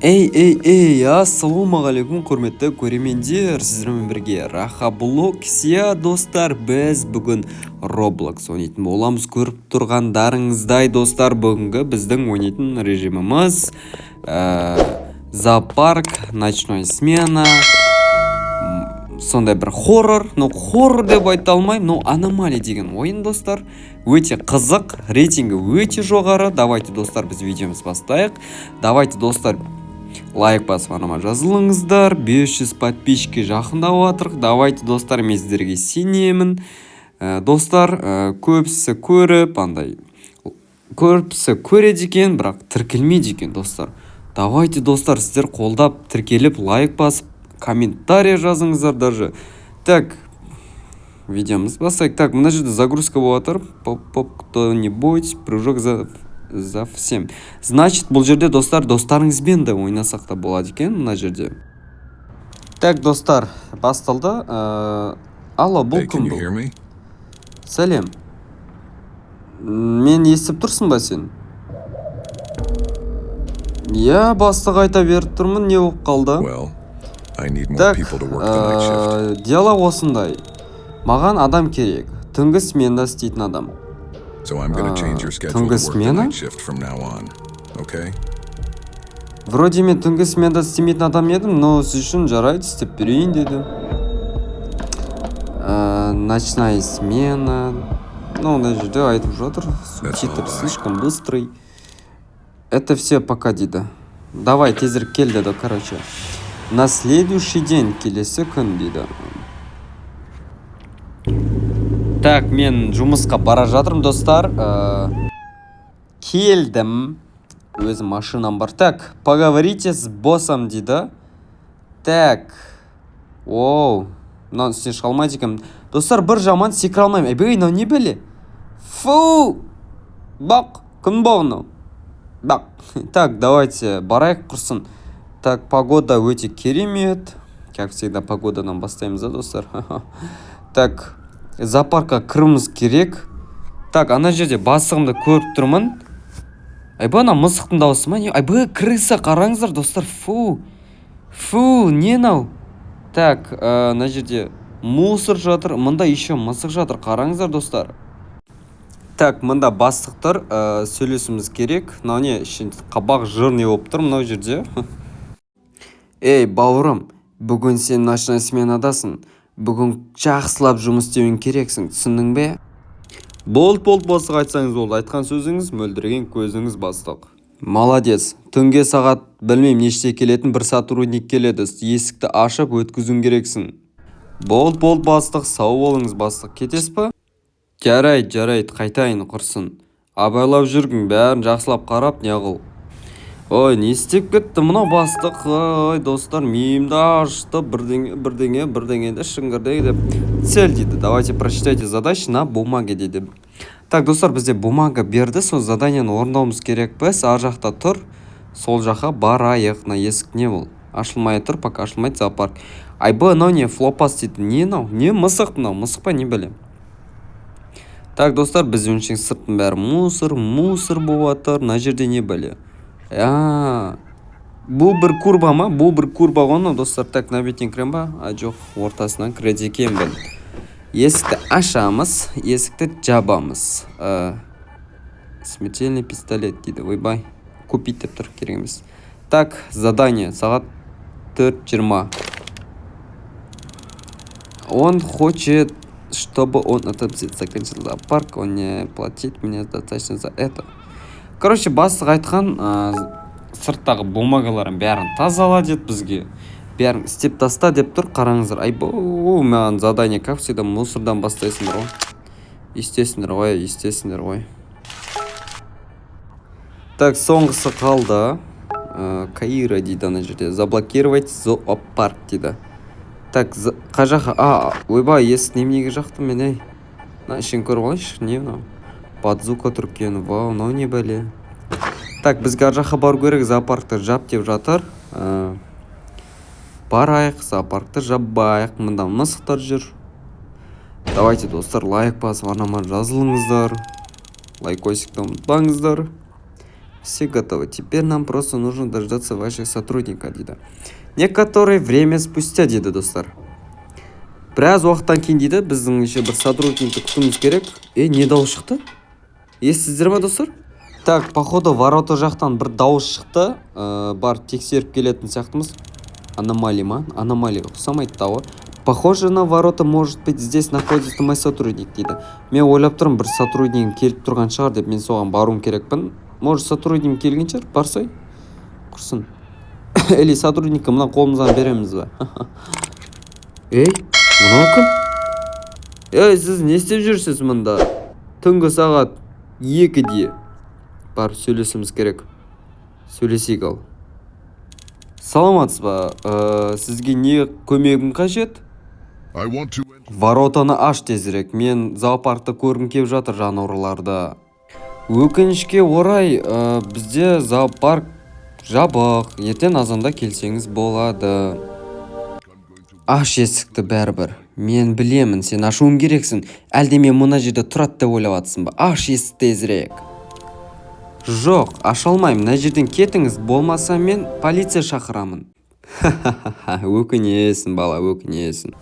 Эй, ассалаумағалейкум құрметті көрермендер, сіздермен бірге Рахаблок сия достар, біз бүгін Roblox ойнайтын боламыз. Көріп тұрғандарыңыздай достар, бүгінгі біздің ойнайтын режиміміз зоопарк, ночной смена, сондай бір хоррор деп айта алмаймын, но аномалия деген ойын достар. Өте қызық, рейтингі өте жоғары. Давайте достар, біз видеомыз бастайық. Давайте достар, лайк басып анама жазылыңыздар. 500 подписчикке жақындап жатырық. Давайте достар, мен сіздерге сенемін. Достар, көбісі көреді екен, бірақ тіркелмейді екен достар. Давайте достар, сіздер қолдап тіркеліп лайк басып комментарий жазыңыздар даже. Так, видеомыз бастайық. Так, мына жерде загрузка болып жатыр. Кто-нибудь, прыжок за всем. Значит, бұл жерде достарыңызбен де ойнасақ та болады екен мына жерде. Так, достар, басталды. Алло, бұл кім бұл? Сәлем. Мен естіп тұрсың ба сен? Я бастық айта беріп тұрмын, не болып қалды? Так, дело осындай. Маған адам керек. Түнгі смена істейтін адам. Түнгі смена? Вроде мен түнгі сменда істемейтін адам едім, но сіз үшін жарайды, істеп берейін деді. Ночная смена. Ну, на жерде айтып жатыр. Субтитр слишком быстрый. Это все пока дейді. Давай, тезірек кел деді, короче. На следующий день, келесі күн дейді. Так, мен жұмысқа бара жатырмын достар. Келдім. Өзім машинам бар. Так, поговорите с боссом дейді. Так. Оу. Мынау істен шыға алмайды екен. Достар, бір жаман секіре алмаймын. Бей, мынау не бәле? Фу! Бақ, күн бауыны. Бақ. Так, давайте барайық құрсын. Так, погода өте керемет. Как всегда, погодадан бастаймыз, достар. Так, зоопаркқа кіріміз керек. Так, ана жерде бастығымды көріп тұрмын. Айба, ана мысықтың дауысы ма? Айба, крыса, қараңыздар, достар. Фу, не нау? Так, ана жерде мусор жатыр. Мында еще мысық жатыр. Қараңыздар, достар. Так, мында бастықтар сөйлесіміз керек. Мынау не, қабақ жырный болып тұр мынау жерде. Эй, бауырым, бүгін сен ночной сменадасың. Бүгін жақсылап жұмыс істеуің керексің, түсіндің бе? Болды, бастық, айтсаңыз болды. Айтқан сөзіңіз, мөлдіреген көзіңіз, бастық. Молодец. Түнге сағат білмеймін неште келетін бір сотрудник келеді. Есікті ашып өткізуің керексің. Болды, бастық. Сау болыңыз, бастық. Кетесіз ба? Жарайды, қайтайын құрсын. Абайлап жүргің, бәрін жақсылап қарап, неғыл. Ой, не істеп кетті мынау бастық? Ой, достар, миымды ашты, бірдеңе шыңғырды деп цель дейді. Давайте прочитайте задачи на бумаге дейді. Так, достар, бізде бумага берді, сол заданияны орындауымыз керек. Біз ар жақта тұр, сол жаққа барайық. На есік не бұл? Ашылмай тұр, пока ашылмайды зоопарк. Айбы, мынау не флопас дейді. Не мынау? Не мысық мынау? Мысық па, не білем. Так, достар, біз өңшең сырттың бәрі мусор болып жатыр. На жерде не біле? Бұл бір курба ма? Бұл бір курба ғаны, достар. Так, на беттен кірем ба? Жоқ, ортасынан кіреді екен бін. Есікті ашамыз, есікті жабамыз. Смертельный пистолет дейді. Ойбай, купить деп тұр, керек емес. Так, задание, сағат 4:20. Он хочет, чтобы он закончил зоопарк, он не платит мне достаточно за это. Короче, бастық айтқан сырттағы бумагаларын бәрін тазала деді бізге. Бәрін істеп таста деп тұр, қараңыздар. Айбу, маған задание, как всегда, мусордан бастайсыңдар ғой. Естесіңдер ғой. Так, соңғысы қалды. Каира дейді ана жерде. Заблокировать зоопарк дейді. Так, қажаға, ойбай, есік неменеге жақтым мен, ей. Ішін көріп алайыншы, не мынау? Подзука түркен, вау, мынау не бәле. Так, бізге ар жаққа бару керек, зоопаркты жап деп жатыр. Барайық, зоопаркты жабайық, мында мысықтар жүр. Давайте, достар, лайк басып анама жазылыңыздар. Лайкосикті ұмытпаңыздар. Все готовы. Теперь нам просто нужно дождаться ваших сотрудников дейді. Некоторое время спустя дейді достар. Біраз уақыттан кейін дейді біздің еще бір сотрудникті күтуіміз керек. Не дауыс шықты? Естісіздер ме достар? Так, походу ворота жақтан бір дауыс шықты. Бар тексеріп келетін сияқтымыз. Аномалия ма? Аномалия ұқсамайды тауы. Похоже на ворота, может быть, здесь находится мой сотрудник дейді. Мен ойлап тұрмын, бір сотруднигім келіп тұрған шығар деп мен соған баруым керекпін. Может, сотруднигім келген шығар? Барсай. Құрсын. Или сотрудникқа мына қолымыздан береміз ба? Мынау кім? Сіз не істеп жүрсіз мұнда? Түнгі сағат 2-де. Бар, сөйлесіміз керек. Сөйлесейік ал. Саламатсыз ба? Сізге не көмегім қажет? Воротаны аш тезірек. Мен зоопаркты көргім келіп жатыр жануарларды. Өкінішке орай, бізде зоопарк жабық. Ертең азанда келсеңіз болады. Аш есікті бәрібір. Мен білемін, сен ашуың керексің. Әлде мен мына жерде тұрады деп ойлап жатсың ба? Аш есік тезірек. Жоқ, аша алмаймын. Мына жерден кетіңіз, болмаса мен полиция шақырамын. Өкінесің бала, өкінесің.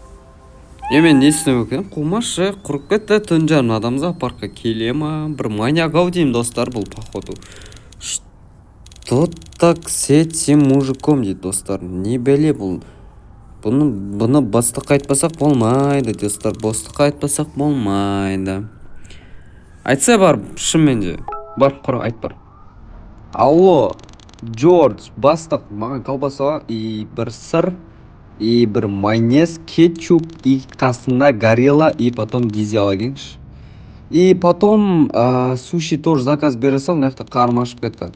Мен не істеп екен? Қумашы, құрып кетті. Түн жарым адам зоопаркқа келе ма? Бір маньяк ау деймін достар, бұл походу. Что так с этим мужиком дейді достар? Не бәле бұл? Бұны бастыққа айтпасақ болмайды, достар. Бастыққа айтпасақ болмайды. Айтса бар, шынымен де. Бар, құра, айт бар. Алло, Джордж, бастық, маған колбаса и бір сыр, и бір майонез, кетчуп, и қасында горелла, и потом дизель алгенші. И потом суши тоже заказ бере сал, нақты қарым ашып кетті.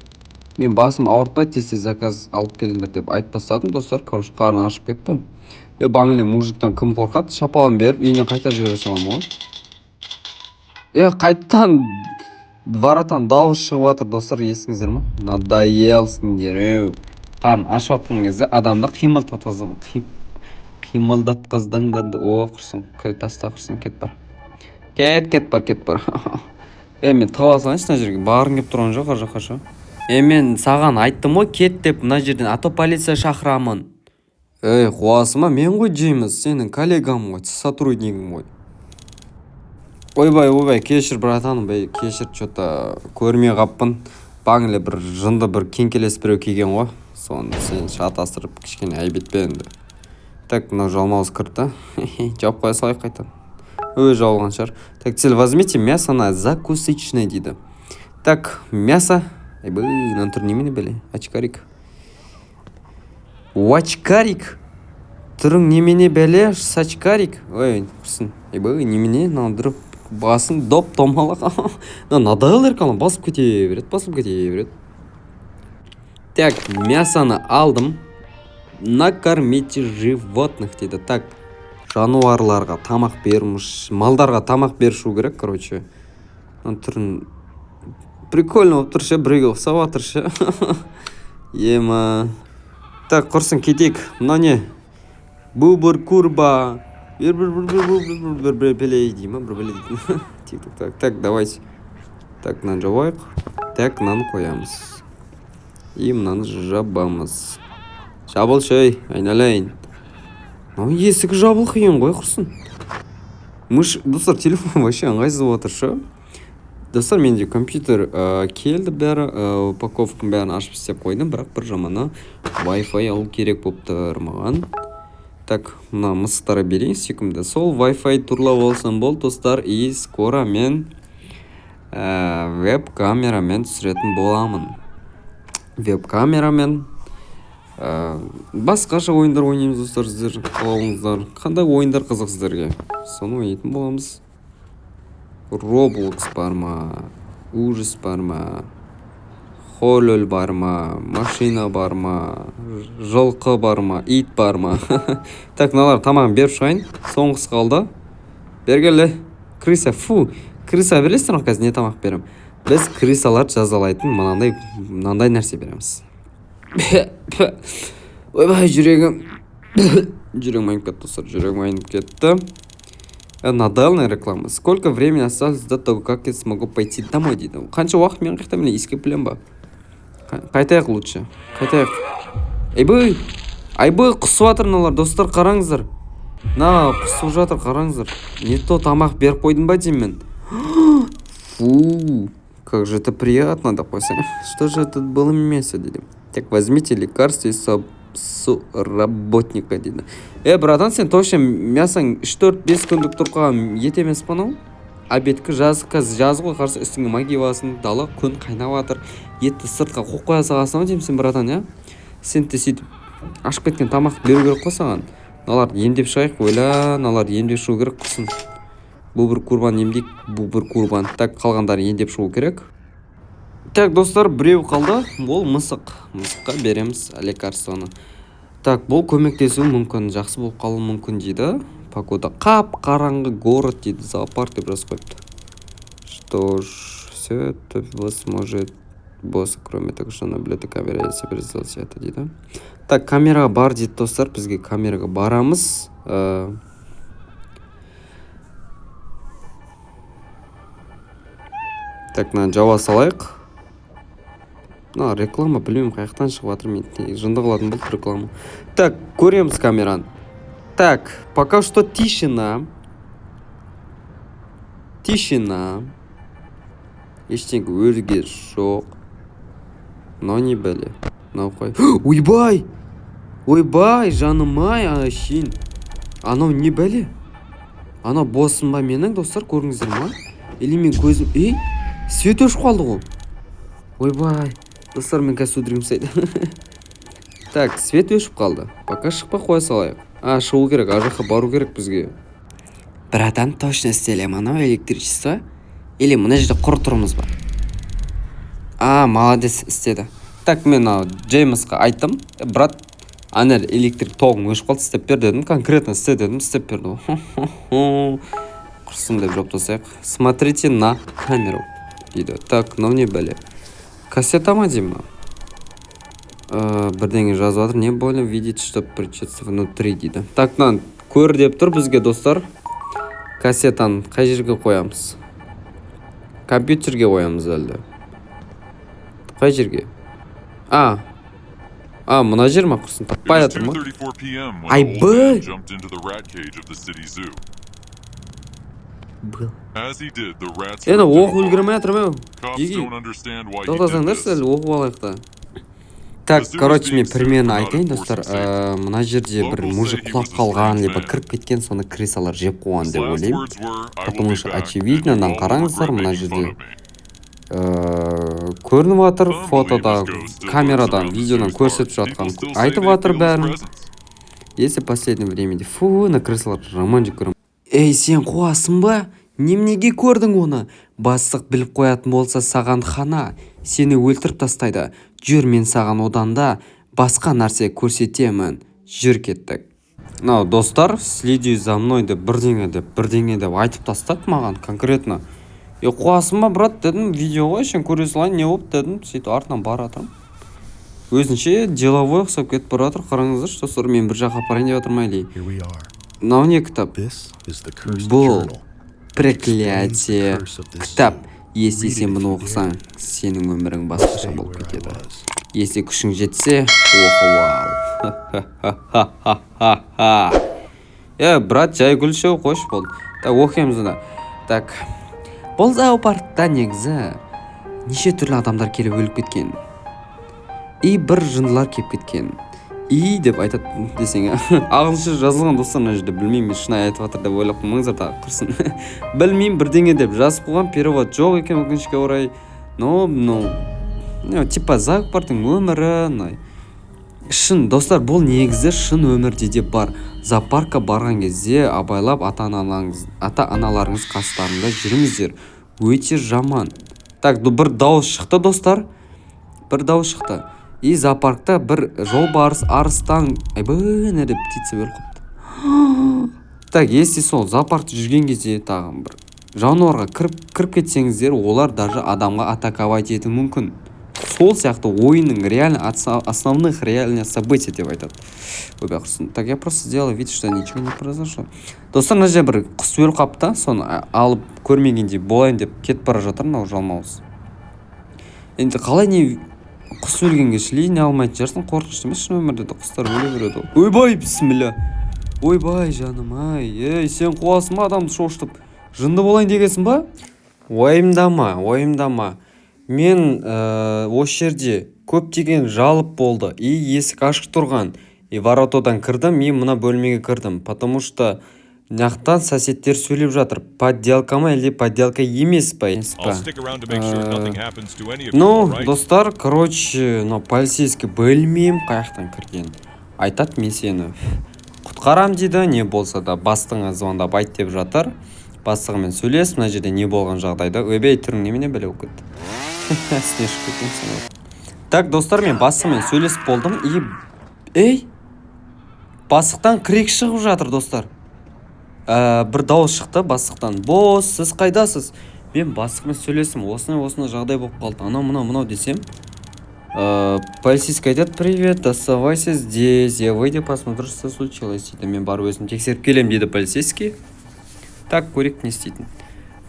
Мен басым ауыртпай тез заказ алып келіңдер деп айтып тастадым, достар. Короче, қарым ашып кетті. Бағана мужиктан кім қорқады? Шапалын беріп, үйіне қайта жібере салам ғой. Қайттан воротан дауыс шығып жатыр, достар, естіңіздер ме? Надоелсіңдер. Қарым ашып жатқан кезде адамды қимылдатқыздың. О, құрсын, таста құрсын, кет бар. Кет бар. Мен тығыла салайыншы мына жерге, барғың кеп тұрған жоқ, ар жаққа. Мен саған айттым ғой, кет деп мына жерден, а то полиция шақырамын. Қуасың ба? Мен ғой Джеймс, сенің коллегам ғой, сотруднигім ғой. Ойбай, кешір братаным, кешір, что-то көрмей қаппын. Бағынле бір жынды бір кеңкелес біреу келген ғой. Соны сен шатастырып кішкене айбетпе енді. Так, мынау жалмауыз кірді. Жауып қоя салайық қайтан. Жауылған шығар. Так, теперь возьмите мясо на закусочное дейді. Так, мясо. Мынаны түр немене бәле? Очкарик. Түрің немене бәле? Сачкарик. Құрсын. Немене? Нандырып басын доп томалақ. Надоел қалан басып кете береді. Так, мясоны алдым. Накормите животных дейді. Так, жануарларға тамақ берміш, малдарға тамақ берішу керек, короче. Түрін прикольно болып тұршы, біреуге ұқсап жатыршы. Ема. Так, құрсын кетейік. Мына не? Бұл бір курба. Бір білей деймі, бір білей деймі. Так, давайте. Так, мынаны жабайық. Так, мынаны қоямыз. И мынаны жабамыз. Жабыл шай, айналайын. Есігі жабыл қиын ғой, құрсын. Достар, телефон вообще ыңғайсыз отыршы. Достар, менде компьютер келді бәрі, упаковканың бәрін ашып істеп қойдым, бірақ бір жаманы Wi-Fi алу керек болып тұр маған. Так, мына мысықтары берейін, секунды. Сол Wi-Fi турлап болсын бол, достар, и скоро мен веб-камерамен түсіретін боламын. Веб-камерамен басқаша ойындар ойнаймыз, достар, сіздер қалауыңыздар. Қандай ойындар қызық сіздерге? Соны ойнайтын боламыз. Roblox бар ма? Ужас бар ма? Холөл бар ма? Машина бар ма? Жылқы бар ма? Ит бар ма? Так, мыналар тамағын беріп шығайын. Соңғысы қалды. Бергелі. Крыса, крыса бересіздер ма? Қазір не тамақ берем? Біз крысаларды жазалайтын мынандай нәрсе береміз. Ойбай, жүрегім айнып кетті, достар, жүрегім айнып кетті. Надоелная реклама. Сколько времени осталось до того, как я смогу пойти домой дейді. Қанша уақыт мен қайта міне ескеп білем ба? Қайтайық лучше. Қайтайық. Айбой құсып жатыр мыналар, достар, қараңыздар. Құсып жатыр, қараңыздар. Не то тамақ беріп қойдым ба деймін мен. Фу, как же это приятно, да қойсаң. Что же это было мясо, дейді. Так, возьмите лекарство из работника, дейді. Братан, сен точно мясаң 3-4-5 күндік тұрып қалған ет емес па анау? Обедкі жаз ғой, қарсы үстіңе магия басын, дала күн қайнап жатыр. Етті сыртқа қоқ қоя саласың деймін сен, братан, я? Сен де сөйтіп ашып кеткен тамақ беру керек қой саған. Налар емдеп шығайық, ойла, налар емдеп шығу керек қылсын. Бұл бір курбан емдейік, бұл бір курбан. Так, қалғандары емдеп шығу керек. Так, достар, біреу қалды, ол мысық. Мысыққа береміз лекарствоны. Так, бұл көмектесу мүмкін, жақсы болып қалу мүмкін дейді. Погода қап қараңғы город дейді, зоопарк деп жазып қойыпты. Что ж, все это вас может босс, кроме того, что на билеты камера себе сделать это дейді. Так, камераға бар дейді, достар, бізге камераға барамыз. Так, жауа салайық. Реклама, білмеймін, қаяқтан шығып жатыр, мен жынды қылатын бұл реклама. Так, көреміз камераны. Так, пока что тишина. Ештеңе өрге жоқ. Но не біле. Қой. Ойбай, жаным-ай, ашин. Анау не біле? Анау боссым ба менің, достар, көріңіздер ма? Или мен көзім... Свет өшіп қалды ғой. Ойбай, достар, мен қазір өдіргім сайды. Так, свет өшіп қалды. Пока шықпа қоя салайық. Шығу керек, жаққа бару керек бізге. Братан, точно істелем анау электричество? Или мына жерде құр тұрмыз ба? Молодец, істеді. Так, мен Джеймсқа айттым. Брат, анер электрик тоғың өшіп қалды, істеп бер дедім. Конкретно істе дедім, істеп берді. Құрсын деп жоп тосайық. Смотрите на камеру дейді. Так, не бәле. Кассета ма деймін? Бірдеңе жазып жатыр. Не больно видеть, что причется внутри дейді. Так, көр деп тұр бізге, достар. Кассетаны қай жерге қоямыз? Компьютерге қоямыз әлде. Қай жерге? Мына жер ма құрсын? Таппай жатыр ма? Айбай! Оқу үлгірмей жатыр ма? Тоқтасаңдаршы әлі оқу алайық та. Так, короче, мен примерно айтайын, достар. Мына жерде бір мужик құлап қалған, либо кіріп кеткен, соны крысалар жеп қойған деп ойлаймын. Потому что очевидно, қараңыздар, мына жерде көрініп жатыр фотода, камерадан, видеодан көрсетіп жатқан. Айтып жатыр бәрін. Если в последнее время, на крысалар романчик көрім. Сен қуасың ба? Немнеге көрдің оны? Бастық біліп қоятын болса саған хана. Сені өлтіріп тастайды. Жүр, мен саған оданда басқа нәрсе көрсетемін. Жүр, кеттік. Достар, следи за мной деп бірдеңе деп айтып тастады маған конкретно. Қуасың ба, брат, дедім, видеоға ішін көре салайын, не болып дедім, сөйтіп артынан баратырмын. Өзінше деловой ұқсап кетіп баратыр, қараңыздар, достар, мен бір жаққа апарайын деп жатырмын әлей. Мынау не кітап? Бұл проклятие кітап. Если сен бұны оқысаң, сенің өмірің басқаша болып кетеді. Если күшің жетсе, брат, жай күлші, қош болды. Так, оқимыз оны. Так, бұл зоопаркта негізі неше түрлі адамдар келіп өліп кеткен. Бір жындылар келіп кеткен. Деп айтады десең, ағылшынша жазылған, достар, мына жерде білмеймін, шынайы айтып жатыр деп ойлап қоймаңыздар, тағы құрсын. Білмеймін, бірдеңе деп жазып қойған, перевод жоқ екен өкінішке орай. Типа зоопарктың өмірі. Шын, достар, бұл негізі шын өмірде де бар. Зоопаркқа барған кезде абайлап ата-аналарыңыз қастарында жүріңіздер. Өте жаман. Так, бір дауыс шықты, достар. Зоопаркта бір жолбарыс, арыстан, деп птица өліп қалыпты. Так, если сол зоопаркта жүрген кезде тағын бір жануарға кіріп кетсеңіздер, олар даже адамға атаковать ету мүмкін. Сол сияқты ойынның основных реальных событий деп айтады. Так, я просто сделал вид, что ничего не произошло. Достар, мына жерде бір құс өліп қалыпты, соны алып көрмегендей болайын деп кетіп бара жатыр, мынау жалмауыз. Енді қалай не Құс өлгенге шілейіне алмайтын жарсың, қорқынышты емес шын өмірде де құстар өле береді. Ойбай, бісміллә. Ойбай, жаным ай. Ей, сен қуасың ба адамды шошытып? Жынды болайын дегенсің ба? Ойымдама. Мен осы жерде көптеген жалып болды. Есік ашық тұрған. Воротадан кірдім, мен мына бөлмеге кірдім. Потому что нақтан соседтер сөйлеп жатыр. Подделка ма, или подделка емес па? Ну, достар, короче, полицейский білмеймін қаяқтан кірген. Айтат, мен сені құтқарам дейді, не болса да бастығыңа звондап айт деп жатыр. Бастығымен сөйлес, мына жерде не болған жағдайда. Өбей түрің немене біле өкет. Снежка кеткен. Так, достар, мен бастығымен сөйлесіп болдым. Ей, бастықтан крик шығып жатыр, достар. Бір дауыс шықты бастықтан. Босс, сіз қайдасыз? Мен бастығымен сөйлесім, осыны жағдай болып қалды. Анау десем. Полицейский айтады: привет, оставайся здесь, я выйду посмотрю, что случилось дейді. Мен барып өзім тексеріп келем дейді полицейский. Так, көрек не істейтін.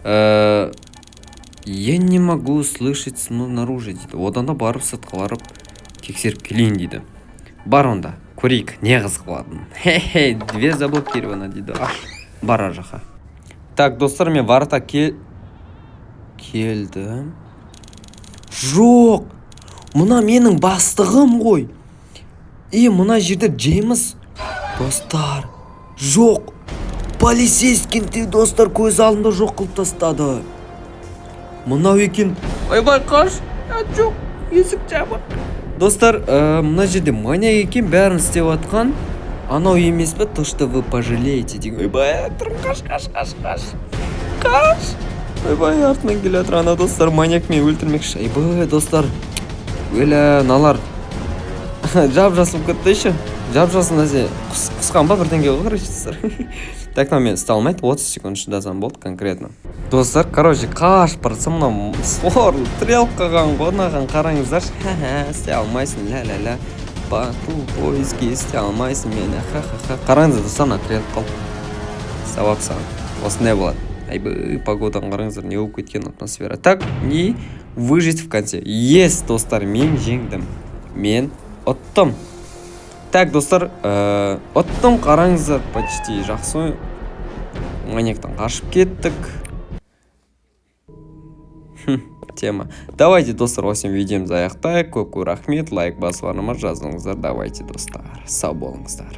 Я не могу слышать снаружи дейді. Одан да барып сыртқа барып тексеріп келейін дейді. Бар онда, көрейік, не қызық болатын. Хе-хе, дверь заблокирована дейді. Бар ар жаққа. Так, достар, мен варта келдім. Жоқ, мұна менің бастығым ғой. Мұна жерде Джеймс. Достар, жоқ. Полицейский, достар, көз алдында жоқ қылып тастады. Мұнау екен. Ойбай, қаш. Жоқ, есік жабық. Достар, мұна жерде маньяк екен, бәрін істеп атқан. Анау емес пе, то, что вы пожалеете деген. Ойбай, тұрым, қаш. Ойбай, артынан келе жатыр. Ана достар маньяк мен өлтірмекші. Ойбай, достар, өлі налар жап-жасып кетті еще. Жап-жасын әзе қысқан ба, бірден кеу қырышсыздар. Так, мен істе алмайды, 30 секунд шыдасам болды конкретно. Достар, короче, қаш барса мұна сорлы стрелкаға қонаған қараңыздар. Істе алмайсың, ля-ля-ля. Бату поиски, істе алмайсың мені, ха-ха-ха. Қараңыздар, достар, натрел қал. Сабап саған. Осындай болады. Айбы, погодадан қараңыздар, не болып кеткен атмосфера. Так, не выжить в конце. Есть, достар, мен жеңдім. Мен ұттым. Так, достар, ұттым, қараңыздар, почти жақсы. Маньяктан қашып кеттік. Тема. Давайте, достар, осымен видеомызды аяқтайық. Көп рахмет, лайк басуларыма жазыңыздар. Давайте, достар, сау болыңыздар.